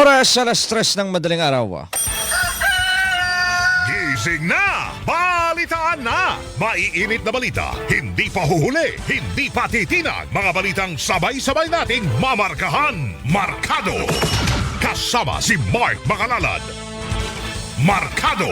Oras alas 3 ng madaling araw. Gising na! Balitaan na! Maiinit na balita, hindi pa huhuli, hindi pa titinag. Mga balitang sabay-sabay nating mamarkahan. Markado! Kasama si Mark Makalalad. Markado!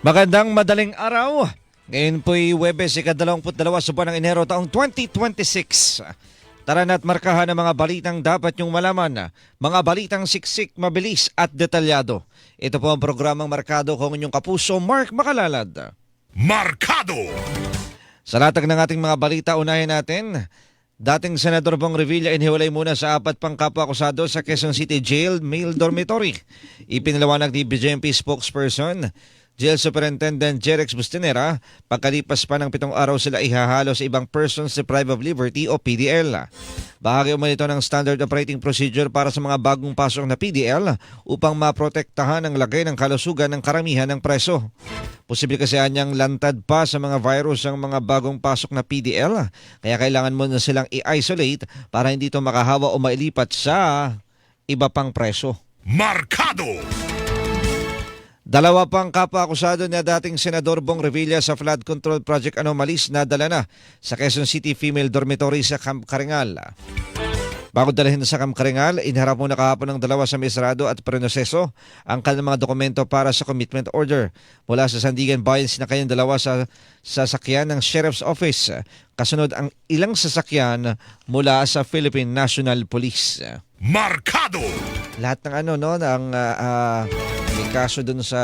Magandang madaling araw. Ngayon po'y Huwebes, ika-22 sa buwan ng Enero taong 2026. Tara na't markahan ang mga balitang dapat niyong malaman. Mga balitang siksik, mabilis at detalyado. Ito po ang programang Markado kung inyong kapuso, Mark Makalalad. Markado! Sa latag ng ating mga balita, unahin natin. Dating Senador Bong Revilla inhiwalay muna sa 4 pang kapwa-akusado sa Quezon City Jail Male Dormitory. Ipinalawanag ni BJMP spokesperson Jail Superintendent Jerex Bustinera, pagkalipas pa ng 7 araw sila ihahalo sa ibang persons deprived of liberty o PDL. Bahagi uman ito ng standard operating procedure para sa mga bagong pasok na PDL upang maprotektahan ang lagay ng kalusugan ng karamihan ng preso. Posible kasi anyang lantad pa sa mga virus ang mga bagong pasok na PDL, kaya kailangan mo na silang i-isolate para hindi ito makahawa o mailipat sa iba pang preso. Markado! 2 pang kapwa-akusado na dating Senador Bong Revilla sa flood control project anomalies na dala na sa Quezon City Female Dormitory sa Camp Karingal. Bago dalhin sa Camp Karingal, inharap muna kahapon ng 2 sa mesrado at prenoseso ang kanilang mga dokumento para sa commitment order. Mula sa Sandigan Bayan, sinakayan 2 sa sasakyan ng Sheriff's Office. Kasunod ang ilang sasakyan mula sa Philippine National Police. Markado! Lahat ng may kaso dun sa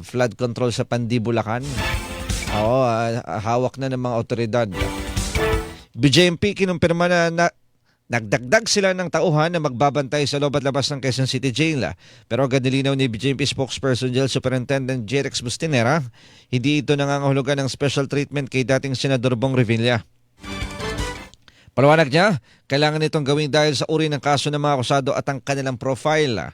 flood control sa Pandibulacan. Oo, hawak na ng mga otoridad. BJMP kinumpirma na nagdagdag sila ng tauhan na magbabantay sa loob at labas ng Quezon City Jail. Pero agad nilinaw ni BJMP spokesperson Jail Superintendent Jerex Bustinera, hindi ito nangangahulugan ng special treatment kay dating Senador Bong Revilla. Paliwanag niya, kailangan itong gawin dahil sa uri ng kaso ng mga akusado at ang kanilang profile.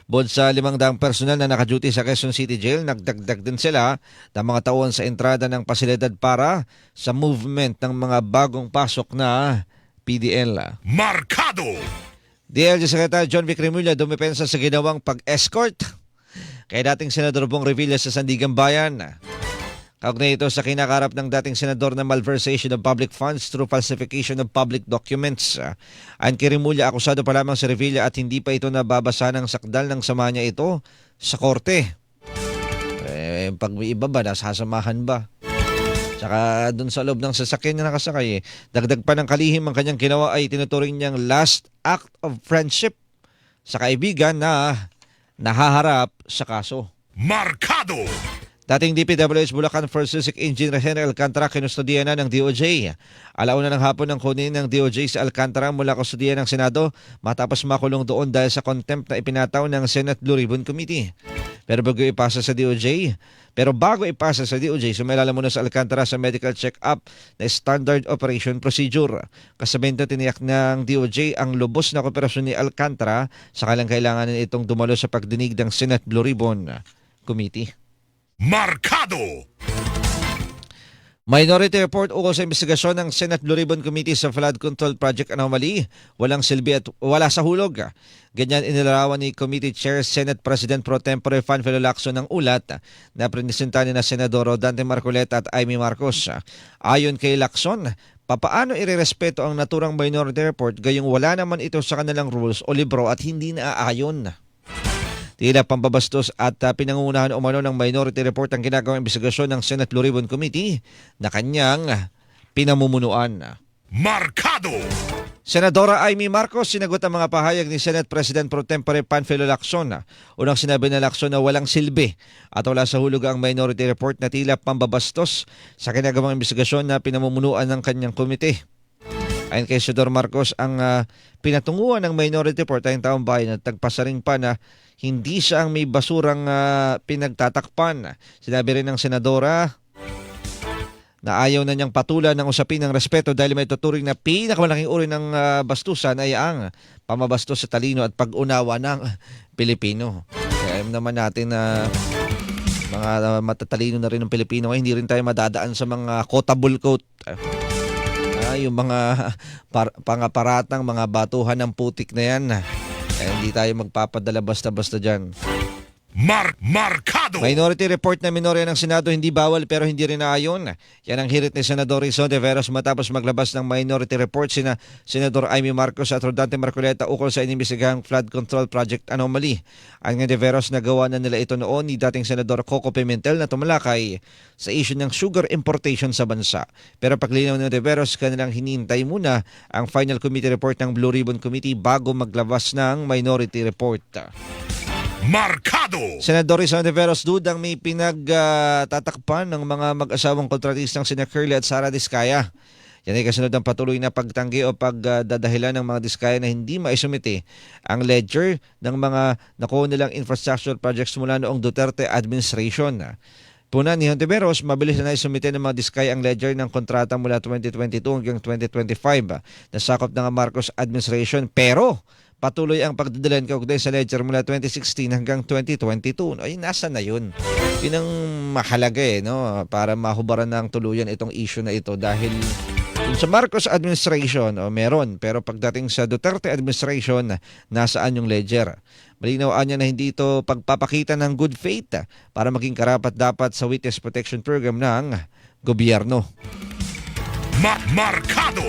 Bukod sa 500 personal na nakaduty sa Quezon City Jail, nagdagdag din sila ng mga tauhan sa entrada ng pasilidad para sa movement ng mga bagong pasok na PDL. Markado! DLG Secretary John Vic Remulla dumipensa sa ginawang pag-escort kay dating Senador Bong Revilla sa Sandigan Bayan. Kaugnay ito sa kinakarap ng dating senador na malversation of public funds through falsification of public documents. Ayon kay Remulla, akusado pa lamang si Revilla at hindi pa ito nababasa ng sakdal ng sama niya ito sa korte. Pag may iba ba, nasasamahan ba? Tsaka dun sa loob ng sasakyan niya nakasakay. Dagdag pa ng kalihim ang kanyang ginawa ay tinuturing niyang last act of friendship sa kaibigan na nahaharap sa kaso. Markado! Dating DPWH Bulacan First District Engineer Henry Alcantara kinustodiya na ng DOJ. Alauna ng hapon ng kunin ng DOJ sa Alcantara mula kustodiya ng Senado matapos makulong doon dahil sa contempt na ipinataw ng Senate Blue Ribbon Committee. Pero bago ipasa sa DOJ, sumailala muna sa Alcantara sa medical check-up na standard operation procedure. Kasabay nito tiniyak ng DOJ ang lubos na kooperasyon ni Alcantara sa kailangan itong dumalo sa pagdinig ng Senate Blue Ribbon Committee. Markado! Minority report ukol sa investigasyon ng Senate Blue Ribbon Committee sa Flood Control Project Anomaly. Walang silbi at wala sa hulog. Ganyan inilarawan ni Committee Chair Senate President Pro Tempore Panfilo Lacson ng ulat na prinisinta ni na Senador Dante Marcoleta at Amy Marcos. Ayon kay Lacson, papaano irerespeto ang naturang minority report gayong wala naman ito sa kanilang rules o libro at hindi naaayon? Tila pambabastos at pinangungunahan umano ng minority report ang ginagawang investigasyon ng Senate Blue Ribbon Committee na kanyang pinamumunuan. Markado! Senadora Amy Marcos sinagot ang mga pahayag ni Senate President Pro Tempore Panfilo Lacson. Unang sinabi na Lacson na walang silbi at wala sa hulog ang minority report na tila pambabastos sa ginagawang investigasyon na pinamumunuan ng kanyang komite. Ayon kay Senador Marcos, ang pinatunguhan ng minority report ay taong bayan at tagpasaring pa na hindi siya ang may basurang pinagtatakpan. Sinabi rin ng senadora na ayaw na niyang patulan ng usapin ng respeto dahil may tuturing na pinakamalaking uri ng bastusan ay ang pamabastos sa talino at pag-unawa ng Pilipino. Kaya naman natin na mga matatalino na rin ng Pilipino ay hindi rin tayo madadaan sa mga quotable quote. Yung mga pangaparatang mga batuhan ng putik na yan. Hindi tayo magpapadala basta-basta dyan. Markado. Minority report na minorya ng Senado hindi bawal pero hindi rin naayon. Yan ang hirit ni Senador Rizon de Veros matapos maglabas ng minority report sina Senador Amy Marcos at Rodante Marcoleta ukol sa inimbestigahang flood control project anomaly. Ang de Veros nagawa na nila ito noon ni dating Senador Coco Pimentel na tumalakay sa issue ng sugar importation sa bansa. Pero paglinaw ni de Veros, kanilang hinintay muna ang final committee report ng Blue Ribbon Committee bago maglabas ng minority report. Markado. Senador Rizon de Veros dudang may pinagtatakpan ng mga mag-asawang kontratistang sina Curly at Sara Diskaya. Yan ay kasunod ng patuloy na pagtanggi o pagdadahilan ng mga Diskaya na hindi maisumite ang ledger ng mga nakuha nilang infrastructure projects mula noong Duterte administration. Puna ni de Veros, mabilis na naisumite ng mga Diskaya ang ledger ng kontrata mula 2022 hanggang 2025 na sakop ng Marcos administration, pero patuloy ang pagdadalan kaugnay sa ledger mula 2016 hanggang 2022. Ay, nasa na yun? Yun ang mahalaga no? Para mahubaran ng tuluyan itong issue na ito dahil sa Marcos administration, meron. Pero pagdating sa Duterte administration, nasaan yung ledger? Malinaw niya na hindi ito pagpapakita ng good faith para maging karapat-dapat sa Witness Protection Program ng gobyerno. Markado.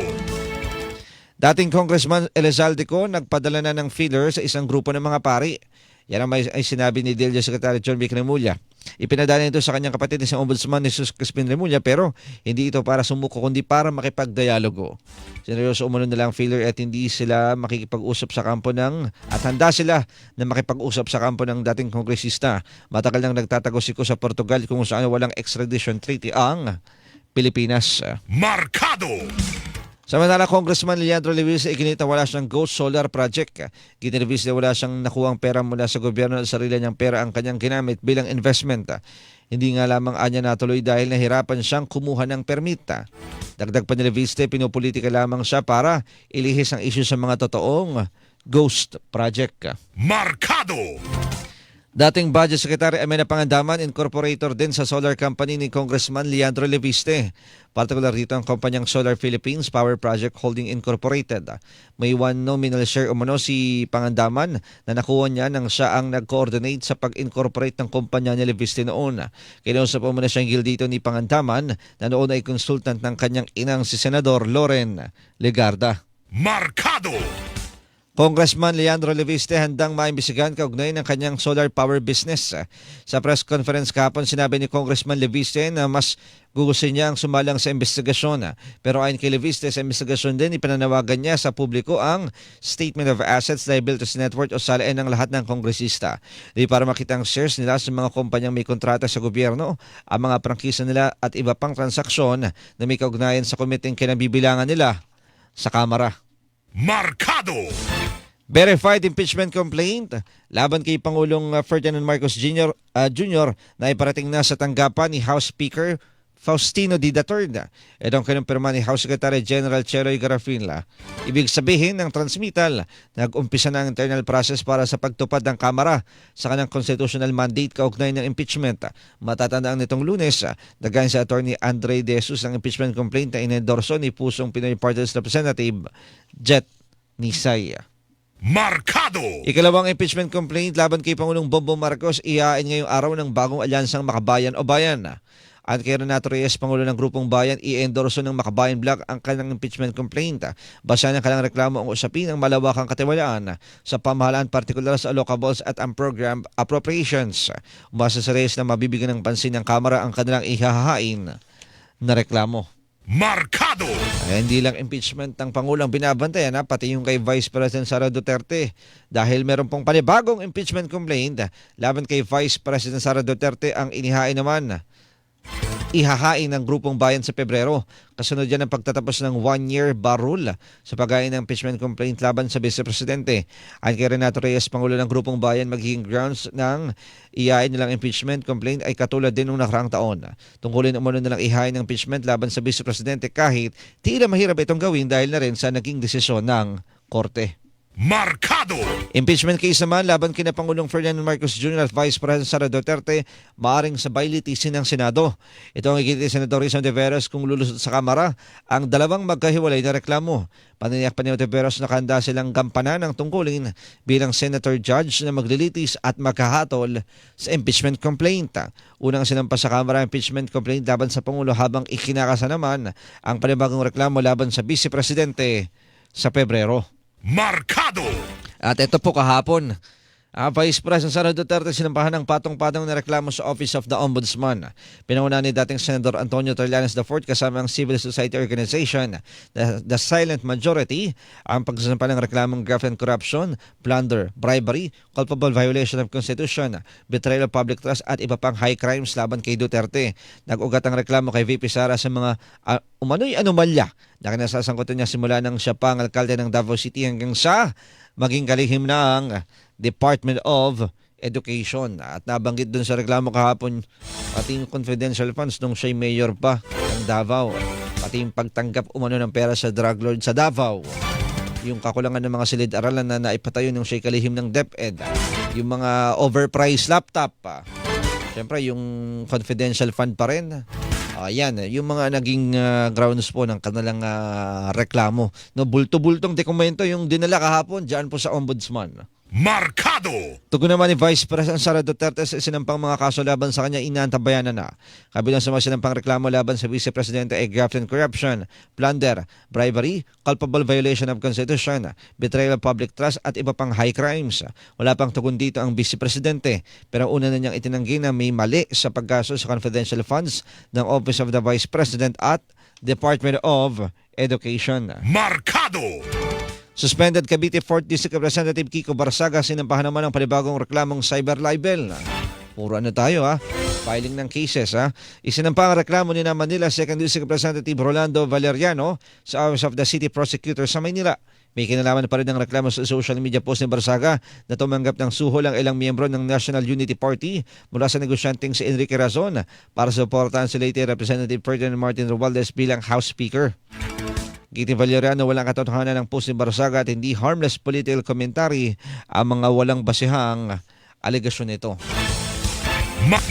Dating Congressman Elizalde nagpadala na ng filler sa isang grupo ng mga pari. Yan ang ay sinabi ni DILG Secretary John Vic Remulla. Ipinadala ito sa kanyang kapatid isang ombudsman ni Jesus Crispin Remulla pero hindi ito para sumuko kundi para makipagdialogo. Seryoso umano nila ang filler at hindi sila makikipag-usap sa kampo at handa sila na makipag-usap sa kampo ng dating kongresista. Matagal nang nagtatagosiko sa Portugal kung saan walang extradition treaty ang Pilipinas. Markado. Samantala, Congressman Leandro Levis iginit na wala siyang Ghost Solar Project. Ginilibis na wala siyang nakuhang pera mula sa gobyerno at sarili niyang pera ang kanyang ginamit bilang investment. Hindi nga lamang anya natuloy dahil nahirapan siyang kumuha ng permit. Dagdag pa ni Levis, pinupolitika lamang siya para ilihis ang issue sa mga totoong Ghost Project. Markado. Dating Budget Secretary Amena Pangandaman, incorporator din sa solar company ni Congressman Leandro Leviste. Partikular dito ang kumpanyang Solar Philippines Power Project Holding Incorporated. May one nominal share umano si Pangandaman na nakuha niya nang siya ang nag-coordinate sa pag-incorporate ng kumpanya ni Leviste noon. Kinausap umano siyang gildito ni Pangandaman na noon ay consultant ng kanyang inang si Senador Loren Legarda. Markado. Congressman Leandro Leviste handang maimbisigan kaugnay ng kanyang solar power business. Sa press conference kahapon, sinabi ni Congressman Leviste na mas gugustuhin niya ang sumalang sa investigasyon. Pero ayon kay Leviste, sa investigasyon din ipinanawagan niya sa publiko ang Statement of Assets, Liabilities, Net Worth o salain ng lahat ng kongresista. Di para makita ang shares nila sa mga kumpanyang may kontrata sa gobyerno, ang mga prangkisa nila at iba pang transaksyon na may kaugnayan sa komiteng kinabibilangan nila sa Kamara. Markado. Verified impeachment complaint laban kay Pangulong Ferdinand Marcos Jr. Na iparating na sa tanggapan ni House Speaker Faustino D. III. Itong kinumpirma ni House Secretary General Cheroy Garafilla. Ibig sabihin ng transmittal, nag-umpisa na ang internal process para sa pagtupad ng Kamara sa kanyang constitutional mandate kaugnay ng impeachment. Matatandaan nitong Lunes, nagayon sa Attorney Andre De Jesus ang impeachment complaint na inendorso ni Pusong Pinoy Party's Representative Jet Nisay. Markado. Ikalawang impeachment complaint laban kay Pangulong Bongbong Marcos ihain ngayong araw ng bagong alyansang Makabayan o Bayan. At kay Renato Reyes, Pangulo ng Grupong Bayan, i-endorso ng Makabayan Bloc ang kanyang impeachment complaint. Basa ng kanyang reklamo ang usapin ng malawakang katiwalaan sa pamahalaan, partikular sa allocables at ang program appropriations. Umasa sa Reyes na mabibigyan ng pansin ng Kamara ang kanilang ihahain na reklamo. Markado. Ay, hindi lang impeachment ng Pangulong binabantayan, pati yung kay Vice President Sara Duterte. Dahil meron pong panibagong impeachment complaint laban kay Vice President Sara Duterte ang ihahain ng Grupong Bayan sa Pebrero. Kasunod yan ang pagtatapos ng 1-year bar rule sa paghain ng impeachment complaint laban sa Vice Presidente. Ayon kay Renato Reyes, Pangulo ng Grupong Bayan, magiging grounds ng ihain nilang impeachment complaint ay katulad din noong nakaraang taon. Tungkulin umano nilang ihain ng impeachment laban sa Vice Presidente kahit tila mahirap itong gawin dahil na rin sa naging desisyon ng Korte. Markado. Impeachment case naman laban kina Pangulong Ferdinand Marcos Jr. at Vice President Sara Duterte maaring sabay litisin ng Senado. Ito ang igiti ni Senador Rizal Ontiveros kung lulusot sa Kamara ang dalawang magkahiwalay na reklamo. Paniniyak pa ni Ontiveros na nakahanda silang gampanan ng tungkulin bilang senator judge na maglilitis at maghahatol sa impeachment complaint. Unang sinampa sa Kamara impeachment complaint laban sa Pangulo habang ikinakasa naman ang panibagong reklamo laban sa Vice Presidente sa Pebrero. Markado. At ito po kahapon, Vice President Sara Duterte sinampahan ng patong-patong na reklamo sa Office of the Ombudsman. Pinanguna ni dating Senador Antonio Trillanes IV kasama ang civil society organization, the Silent Majority, ang pagsasampa ng reklamong graft and corruption, plunder, bribery, culpable violation of Constitution, betrayal of public trust at iba pang high crimes laban kay Duterte. Nag-ugat ang reklamo kay VP Sara sa mga umano'y anomalya na kinasasangkutan niya simula ng siya pang alkalde ng Davao City hanggang sa maging kalihim ng Department of Education. At nabanggit dun sa reklamo kahapon pati yung confidential funds nung siya'y mayor pa ng Davao. Pati yung pagtanggap umano ng pera sa drug lord sa Davao. Yung kakulangan ng mga silid-aralan na naipatayo nung siya'y kalihim ng DepEd. Yung mga overpriced laptop. Siyempre yung confidential fund pa rin. Yan, yung mga naging grounds po ng kanilang reklamo. No, bulto-bultong dokumento yung dinala kahapon dyan po sa Ombudsman. Markado. Tugon naman ni Vice President Sara Duterte sa sinampang mga kaso laban sa kanya inaantabayanan na. Kabilang sa mga sinampang reklamo laban sa Vice Presidente ay graft and corruption, plunder, bribery, culpable violation of Constitution, betrayal of public trust at iba pang high crimes. Wala pang tugon dito ang Vice Presidente pero una na niyang itinanggi na may mali sa paggasto sa confidential funds ng Office of the Vice President at Department of Education. Markado. Suspended Cavite 4th District Representative Kiko Barsaga sinampahan naman ng panibagong reklamong cyber libel. Puro ano tayo filing ng cases Isinampa ang reklamo ni na Manila 2nd District Representative Rolando Valeriano sa Office of the City Prosecutor sa Maynila. May kinalaman pa rin ang reklamo sa social media post ni Barsaga na tumanggap ng suhol ang ilang miyembro ng National Unity Party mula sa negosyanteng si Enrique Razon para suportahan si late Representative Ferdinand Martin Romualdez bilang House Speaker. Giti Valeriano, walang katotohanan ng post ni Barsaga at hindi harmless political commentary ang mga walang basihang alegasyon nito.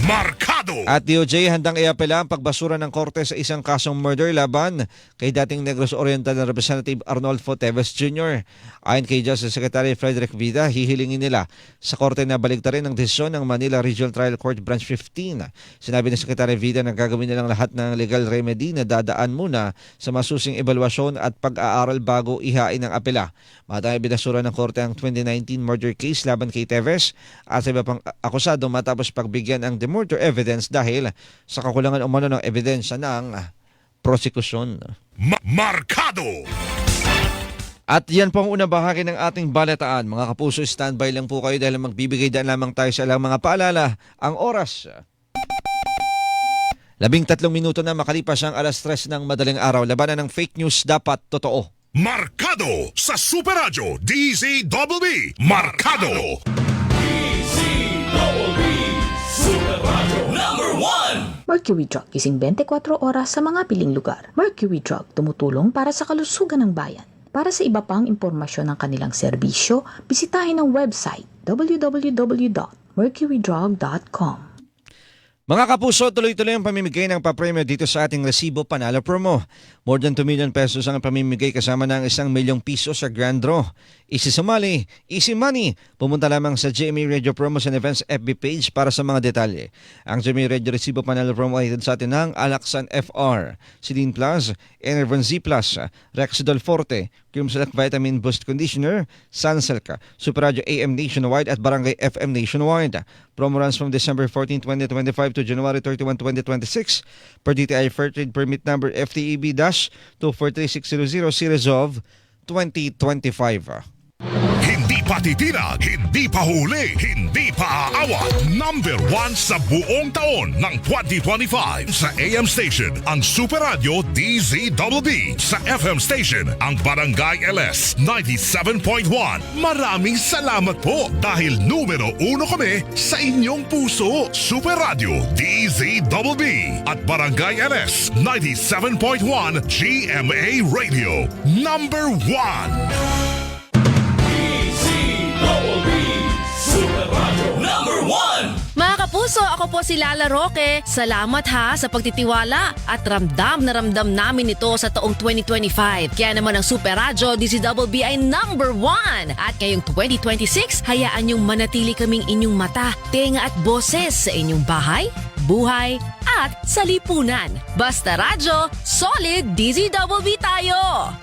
Markado. At DOJ handang iapela ang pagbasura ng korte sa isang kasong murder laban kay dating Negros Oriental na Representative Arnolfo Teves Jr. Ayon kay Justice Secretary Frederick Vida, hihilingin nila sa korte na baligtarin ang desisyon ng Manila Regional Trial Court Branch 15. Sinabi ni Secretary Vida na gagawin nilang lahat ng legal remedy na dadaan muna sa masusing evaluasyon at pag-aaral bago ihain ang apela. Matay binasura ng korte ang 2019 murder case laban kay Teves at sa iba pang akusado matapos pagbigyan ang demurrer evidence dahil sa kakulangan umano ng ebidensya ng prosekusyon. Markado. At yan po ang unang bahagi ng ating balataan. Mga kapuso, standby lang po kayo dahil magbibigay daan lamang tayo sa ilang mga paalala. Ang oras 13 minuto na makalipas ang alas 3 ng madaling araw. Labanan ng fake news dapat totoo. Markado sa Super Radio DZBB. Markado. Mercury Drug gising 24 oras sa mga piling lugar. Mercury Drug tumutulong para sa kalusugan ng bayan. Para sa iba pang impormasyon ng kanilang serbisyo, bisitahin ang website www.mercurydrug.com. Mga kapuso, tuloy-tuloy ang pamimigay ng papremyo dito sa ating Resibo Panalo Promo. More than 2 million pesos ang pamimigay kasama ng 1 milyong piso sa Grand Draw. Easy sumali, easy money. Pumunta lamang sa GMA Radio Promos and Events FB page para sa mga detalye. Ang GMA Radio Resibo Panalo Promo ay sa atin ng Alaxan FR, Silin Plus, Enervon Z Plus, Rexidol Forte, Cream Select Vitamin Boost Conditioner, Sunsilk, Super Radio AM Nationwide at Barangay FM Nationwide. Promo runs from December 14, 2025 to January 31, 2026 per DTI Fair Trade Permit Number FTEB-243600 Series of 2025. Hindi pa titinag, hindi pa huli, hindi pa aawat. Number 1 sa buong taon ng 2025. Sa AM station, ang Super Radio DZBB. Sa FM station, ang Barangay LS 97.1. Maraming salamat po dahil numero 1 kami sa inyong puso. Super Radio DZBB at Barangay LS 97.1 GMA Radio. Number 1. Mga kapuso, ako po si Lala Roque. Salamat ha sa pagtitiwala at ramdam na ramdam namin ito sa taong 2025. Kaya naman ang Super Radyo DZBB ay number 1. At ngayong 2026, hayaan niyong manatili kaming inyong mata, tenga at boses sa inyong bahay, buhay at sa lipunan. Basta radyo, solid DZBB tayo!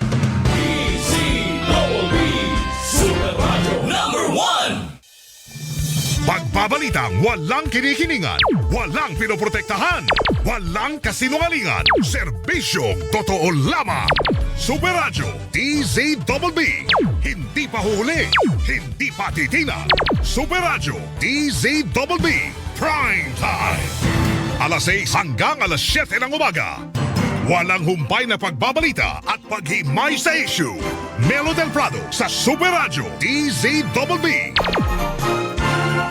Pagbabalitang walang kinikiningan, walang pinoprotektahan, walang kasinungalingan, serbisyong totoo lamang. Super Radyo DZBB. Hindi pa huli, hindi pa titinag. Super Radyo DZBB. Prime Time. Alas 6 hanggang alas 7 ng umaga. Walang humpay na pagbabalita at paghimay sa issue. Melo del Prado sa Super Radyo DZBB.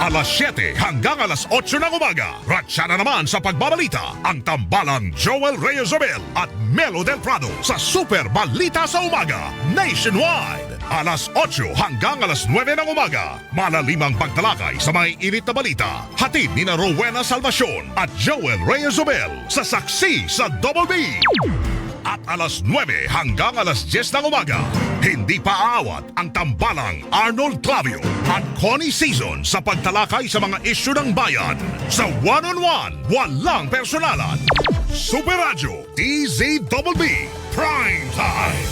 Alas 7 hanggang alas 8 ng umaga. Ratsa na naman sa pagbabalita ang tambalang Joel Reyes-Abel at Melo del Prado sa Super Balita sa Umaga Nationwide. Alas 8 hanggang alas 9 ng umaga. Malalimang pagtalakay sa may init na balita. Hatid ni na Rowena Salvacion at Joel Reyes-Abel sa Saksi sa Double B. At alas 9 hanggang alas 10 ng umaga, hindi pa aawat ang tambalang Arnold Clavio at Connie Season sa pagtalakay sa mga isyu ng bayan. Sa one-on-one, walang personalan. Super Radyo DZBB Prime Time.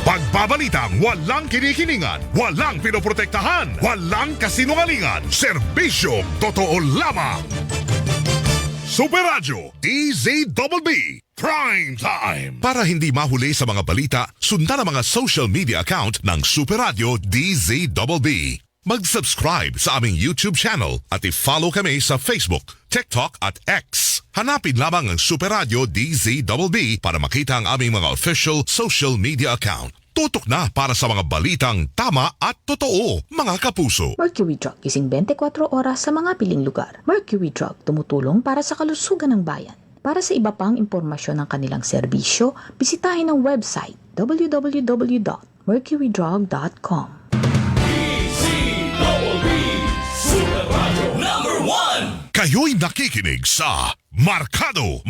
Pagbabalitang walang kinikiningan, walang pinoprotektahan, walang kasinungalingan, serbisyong totoo lamang. Super Radyo DZBB Prime Time. Para hindi mahuli sa mga balita, sundan ang mga social media account ng Super Radyo DZBB. Mag-subscribe sa aming YouTube channel at i-follow kami sa Facebook, TikTok at X. Hanapin lamang ang Super Radyo DZBB para makita ang aming mga official social media account. Tutok na para sa mga balitang tama at totoo, mga kapuso. Mercury Drug, gising 24 oras sa mga piling lugar. Mercury Drug, tumutulong para sa kalusugan ng bayan. Para sa iba pang impormasyon ng kanilang serbisyo, bisitahin ang website www.mercurydrug.com. Kayo'y nakikinig sa Markado.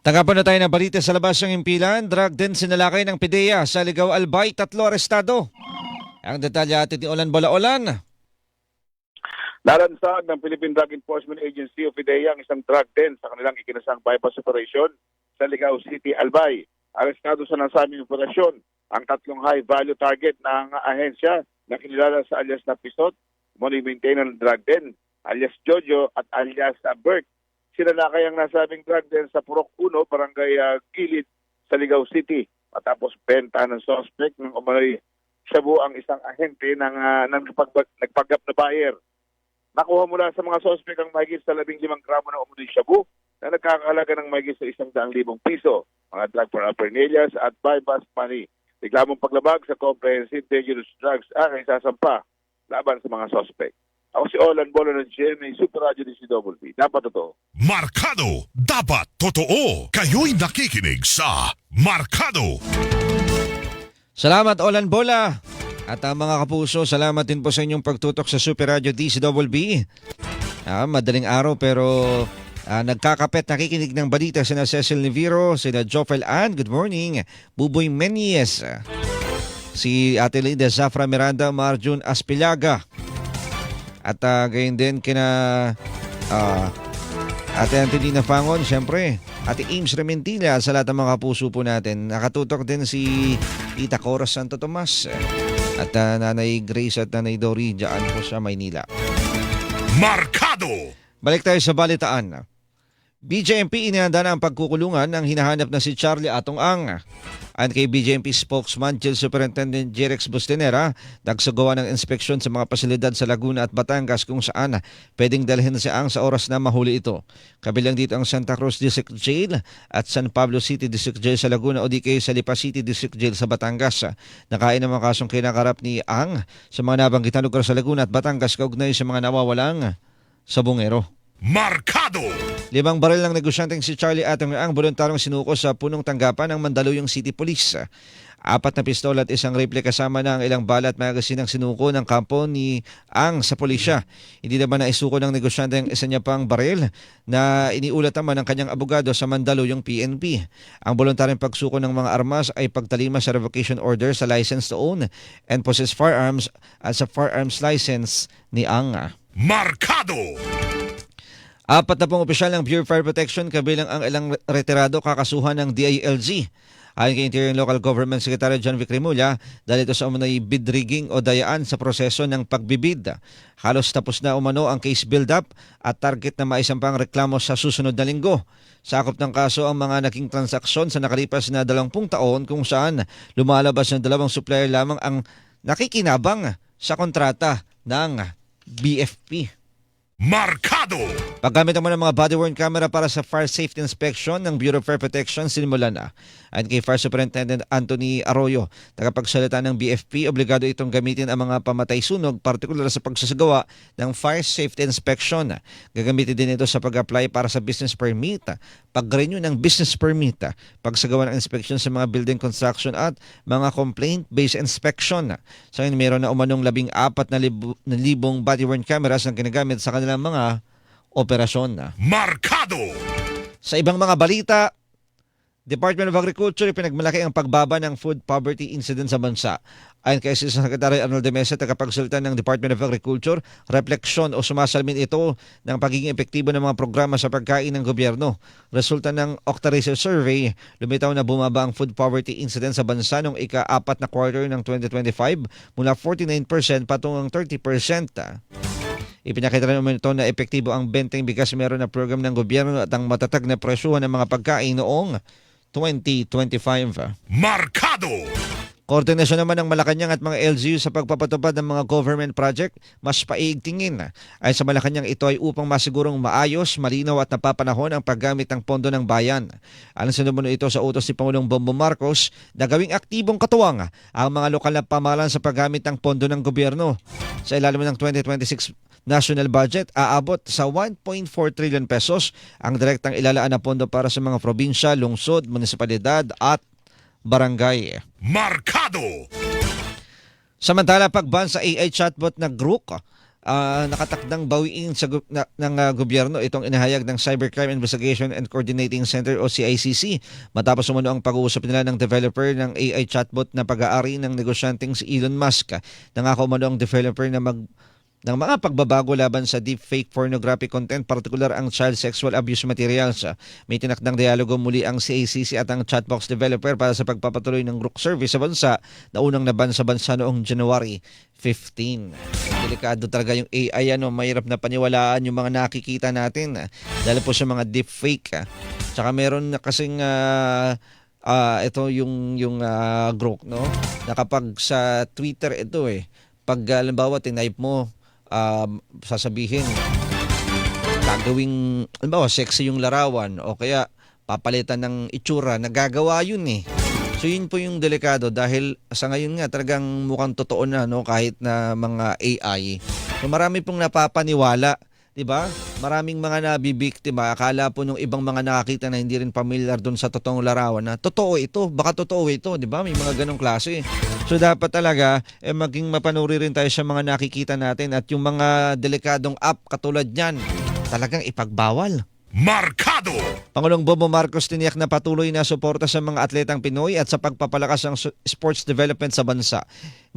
Tagapan na tayo ng balita sa labas ng impilan. Drug den sinalakay ng PIDEA sa Ligaw Albay, 3 arestado. Ang detalye atin ni Olan Bolaolan. Naransag ng Philippine Drug Enforcement Agency o PIDEA ang isang drug den sa kanilang ikinasang bypass operation sa Ligaw City, Albay. Arestado sa nasabing operasyon ang 3 high-value target ng ahensya na kinilala sa alias na Pisot, money maintainer ng drug den, alias Jojo at alias Bert. Sinalakay ang nasabing drug den sa Purok 1, Barangay Gilid sa Ligaw City. Matapos benta ng suspect ng umano'y shabu ang isang ahente ng nagpanggap na buyer. Nakuha mula sa mga suspect ang mahigit sa 15 gramo ng umano'y shabu na nagkakahalaga ng mahigit sa 100,000 piso, mga drug paraphernalia at bypass money. Reklamong paglabag sa Comprehensive Dangerous Drugs ang isasampa laban sa mga suspect. Ako si Olan Bola ng GMA Super Radio DZBB. Dapat totoo. Markado, dapat totoo. Kayo'y nakikinig sa Markado. Salamat Olan Bola. At mga kapuso, salamat din po sa inyong pagtutok sa Super Radio DZBB. Madaling araw pero nagkakapet nakikinig ng balita sina Cecil Niviro, sina Jofel Ann, good morning. Buboy Menyes, si Ate Linda Zafra Miranda, Marjun Aspillaga. At gayon din kina Ate Antonina Fangon, syempre. Ate Ames Rementila, sa lahat ng mga kapuso po natin. Nakatutok din si Tita Cora Santo Tomas. At Nanay Grace at Nanay Dory dyan po sa Maynila. Markado! Balik tayo sa balitaan. BJMP inihanda na ang pagkukulungan ng hinahanap na si Charlie Atong Ang. Ayon kay BJMP spokesman Jail Superintendent Jerex Bustinera, nagsagawa ng inspeksyon sa mga pasilidad sa Laguna at Batangas kung saan pwedeng dalhin si Ang sa oras na mahuli ito. Kabilang dito ang Santa Cruz District Jail at San Pablo City District Jail sa Laguna o di kaya sa Lipa City District Jail sa Batangas. Nakain ang mga kasong kinakarap ni Ang sa mga nabanggit na lugar sa Laguna at Batangas kaugnay sa mga nawawalang sabongero. Markado! 5 baril ng negosyanteng si Charlie Atang ang voluntaryong sinuko sa punong tanggapan ng Mandaluyong City Police. 4 na pistola at isang rifle kasama ng ilang bala at magasin ang sinuko ng kampo ni Ang sa pulisya. Hindi naman naisuko ng negosyante ang isa niya pang baril na iniulat naman ng kanyang abogado sa Mandaluyong PNP. Ang voluntaryong pagsuko ng mga armas ay pagtalima sa revocation order sa license to own and possess firearms at sa firearms license ni Ang. Markado! 4 na pong opisyal ng Bureau of Fire Protection kabilang ang ilang retirado kakasuhan ng DILG. Ayon kay Interior and Local Government Secretary John Vic Remulla, dahil ito sa umunay bid rigging o dayaan sa proseso ng pagbibid. Halos tapos na umano ang case build-up at target na maisampang reklamo sa susunod na linggo. Sakop ng kaso ang mga naging transaksyon sa nakalipas na 20 taon kung saan lumalabas ng 2 supplier lamang ang nakikinabang sa kontrata ng BFP. Markado! Paggamit naman ng mga body-worn camera para sa fire safety inspection ng Bureau of Fire Protection sinimula na. Ayon kay Fire Superintendent Anthony Arroyo, tagapagsalita ng BFP, obligado itong gamitin ang mga pamatay sunog, partikular sa pagsasagawa ng fire safety inspection. Gagamitin din ito sa pag-apply para sa business permit, pag-renew ng business permit, pagsagawa ng inspection sa mga building construction at mga complaint-based inspection. Sa ngayon, mayroon na umanong 14,000 body-worn cameras na ginagamit sa kanilang mga operasyon. Markado! Sa ibang mga balita, Department of Agriculture pinagmalaki ang pagbaba ng food poverty incidence sa bansa. Ayon kay Assistant Secretary Arnold de Mesa, tagapagsalita ng Department of Agriculture, refleksyon o sumasalamin ito ng pagiging epektibo ng mga programa sa pagkain ng gobyerno. Resulta ng Octa Research Survey, lumitaw na bumaba ang food poverty incidence sa bansa noong ika-4 na quarter ng 2025 mula 49% patungong 30%. Ipinakita rin naman ito na epektibo ang benteng bigas meron na program ng gobyerno at ang matatag na presyuhan ng mga pagkain noong 2025. Markado! Koordinasyon naman ng Malacanang at mga LGU sa pagpapatupad ng mga government project mas paigtingin. Ayon sa Malacanang, ito ay upang masigurong maayos, malinaw at napapanahon ang paggamit ng pondo ng bayan. Alang sinumunod ito sa utos ni Pangulong Bongbong Marcos na gawing aktibong katuwang ang mga lokal na pamahalaan sa paggamit ng pondo ng gobyerno. Sa ilalim ng 2026 national budget, aabot sa 1.4 trillion pesos ang direktang ilalaan na pondo para sa mga probinsya, lungsod, munisipalidad at barangay. Markado! Samantala, pagban sa AI chatbot na Grok, nakatakdang bawiin ng gobyerno itong inahayag ng Cybercrime Investigation and Coordinating Center o CICC matapos umano ang pag-uusap nila ng developer ng AI chatbot na pag-aari ng negosyanteng si Elon Musk. Nangako umano ang developer na ng mga pagbabago laban sa deepfake pornographic content, partikular ang child sexual abuse materials. May tinakdang dialogo muli ang CACC at ang chatbox developer para sa pagpapatuloy ng Grok service sa bansa na unang naban sa bansa noong January 15. Delikado talaga yung AI, mahirap na paniwalaan yung mga nakikita natin dahil po sa mga deepfake. Tsaka meron na kasing ito yung Grok, no? Na kapag sa Twitter ito pag halimbawa tinype mo, sasabihin gagawing halimbawa sexy yung larawan o kaya papalitan ng itsura, nagagawa yun So yun po yung delikado dahil sa ngayon nga talagang mukhang totoo na kahit na mga AI. So marami pong napapaniwala, 'di ba? Maraming mga nabibiktima, akala po nung ibang mga nakakita na hindi rin familiar doon sa totoong larawan na totoo ito, baka totoo ito, 'di ba? May mga ganong klase. So dapat talaga maging mapanuri rin tayo sa mga nakikita natin at yung mga delikadong app katulad niyan, talagang ipagbawal. Markado! Pangulong Bongbong Marcos tiniyak na patuloy na suporta sa mga atletang Pinoy at sa pagpapalakas ng sports development sa bansa.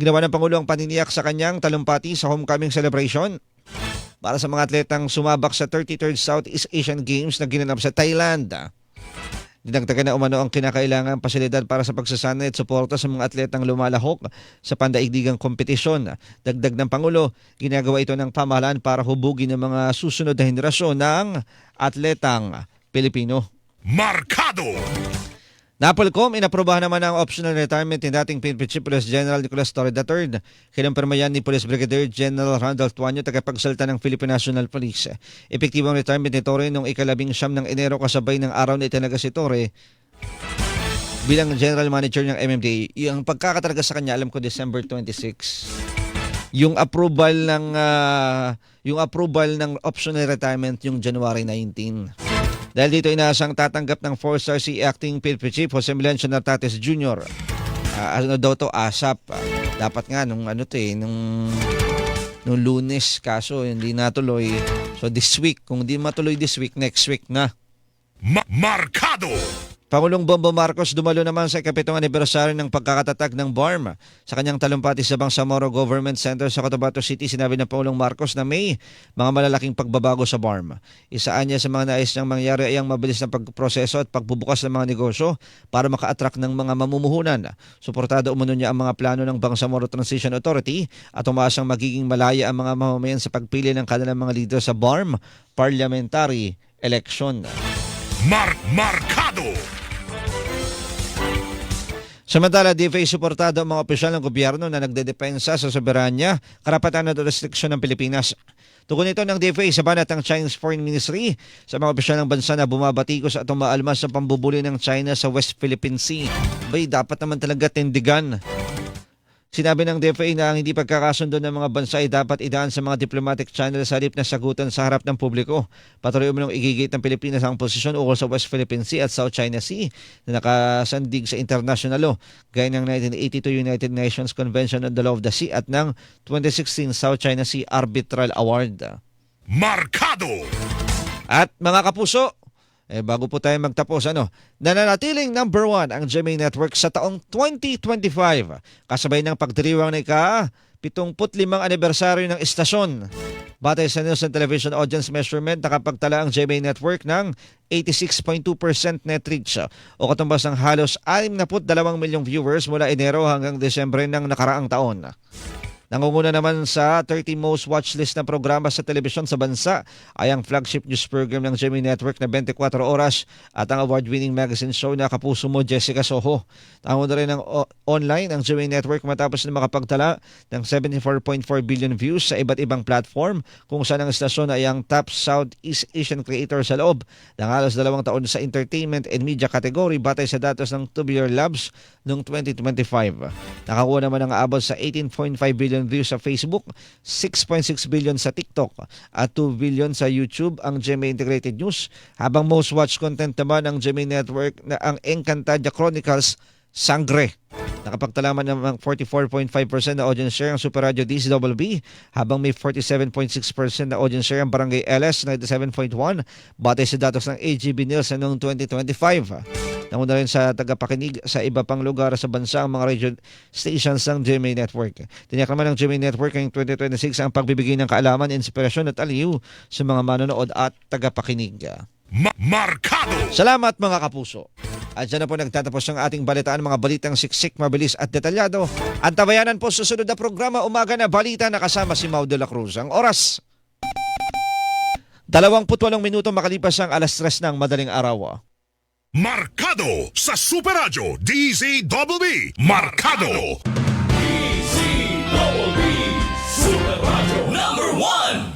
Ginawa ng Pangulo ang paniniyak sa kanyang talumpati sa homecoming celebration para sa mga atletang sumabak sa 33rd Southeast Asian Games na ginanap sa Thailand. Dinagdagan na umano ang kinakailangang pasilidad para sa pagsasanay at suporta sa mga atletang lumalahok sa pandaigdigang kompetisyon. Dagdag ng Pangulo, ginagawa ito ng pamahalaan para hubugin ang mga susunod na henerasyon ng atletang Pilipino. Markado! Napolcom, inaprobahan naman ang optional retirement ni dating PNP Chief Police General Nicolas Torre III. Kinumpirma yan ni Police Brigadier General Randolph Tuanyo, tagapagsalita ng Philippine National Police. Epektibo ang retirement ni Torre noong ika-19 ng Enero kasabay ng araw na itinaga si Torre bilang General Manager ng MMDA. Yung pagkakatalaga sa kanya, alam ko December 26. Yung approval ng optional retirement yung January 19. Dahil dito inaasang tatanggap ng 4-star si Acting PNP Chief Jose Melencio Nartates Jr. Ano daw to, ASAP. Dapat nga nung Lunes, kaso hindi natuloy. So this week, kung di matuloy this week, next week na. Markado! Pangulong Bongbong Marcos dumalo naman sa ikapitong anibersaryo ng pagkakatatag ng BARM. Sa kanyang talumpati sa Bangsamoro Government Center sa Cotabato City, sinabi ng Pangulong Marcos na may mga malalaking pagbabago sa BARM. Isaan niya sa mga nais niyang mangyari ay ang mabilis na pagproseso at pagbubukas ng mga negosyo para maka-attract ng mga mamumuhunan. Suportado umano niya ang mga plano ng Bangsamoro Transition Authority at umaasang magiging malaya ang mga mamamayan sa pagpili ng kanilang mga leader sa BARM parliamentary election. Markado! Samantala, DFA suportado ang mga opisyal ng gobyerno na nagdedepensa sa soberanya, karapatan at restriksyon ng Pilipinas. Tugon ito ng DFA sa banat ng Chinese Foreign Ministry sa mga opisyal ng bansa na bumabatikos at umaalmas sa pambubuli ng China sa West Philippine Sea. Bay, dapat naman talaga tindigan. Sinabi ng DFA na ang hindi pagkakasundo ng mga bansa ay dapat idaan sa mga diplomatic channel sa halip na sagutan sa harap ng publiko. Patuloy umunong igigit ng Pilipinas ang posisyon ukol sa West Philippine Sea at South China Sea na nakasandig sa international law gaya ng 1982 United Nations Convention on the Law of the Sea at ng 2016 South China Sea Arbitral Award. Markado! At mga kapuso, bago po tayo magtapos, nananatiling number 1 ang GMA Network sa taong 2025 kasabay ng pagdiriwang ng ika-75 anibersaryo ng istasyon. Batay sa Nielsen Television Audience Measurement, nakapagtala ang GMA Network ng 86.2% net reach o katumbas ng halos 62 milyong viewers mula Enero hanggang Desyembre ng nakaraang taon. Nangunguna naman sa 30 most watch list na programa sa telebisyon sa bansa ay ang flagship news program ng GMA Network na 24 oras at ang award-winning magazine show na Kapuso Mo, Jessica Soho. Nangunguna rin ng online ang GMA Network matapos na makapagtala ng 74.4 billion views sa iba't ibang platform kung saan ang istasyon ay ang top Southeast Asian creator sa loob ng halos 2 taon sa entertainment and media category batay sa datos ng Tubular Labs noong 2025. Nakakuha naman ang abot sa 18.5 billion views sa Facebook, 6.6 billion sa TikTok at 2 billion sa YouTube ang GMA Integrated News, habang most watched content naman ng GMA Network na ang Encantadia Chronicles Sangre. Nakapagtalaman ng 44.5% na audience share ang Super Radio DCWB habang may 47.6% na audience share ang Barangay LS 97.1 batay sa datos ng AGB Nielsen noong 2025. Nanguna rin sa tagapakinig sa iba pang lugar sa bansa ang mga radio stations ng GMA Network. Tiniyak naman ng GMA Network ngayong 2026 ang pagbibigay ng kaalaman, inspirasyon at aliw sa mga manonood at tagapakinig. Markado! Salamat mga kapuso. At dyan na po nagtatapos ang ating balitaan, mga balitang siksik, mabilis at detalyado. Ang tabayanan po susunod na programa, Umaga na Balita na kasama si Mau de la Cruz. Ang oras, 28 minuto makalipas ang alas 3 ng madaling araw. Markado sa Super Radio DZWB. Markado! DZWB Super Radio #1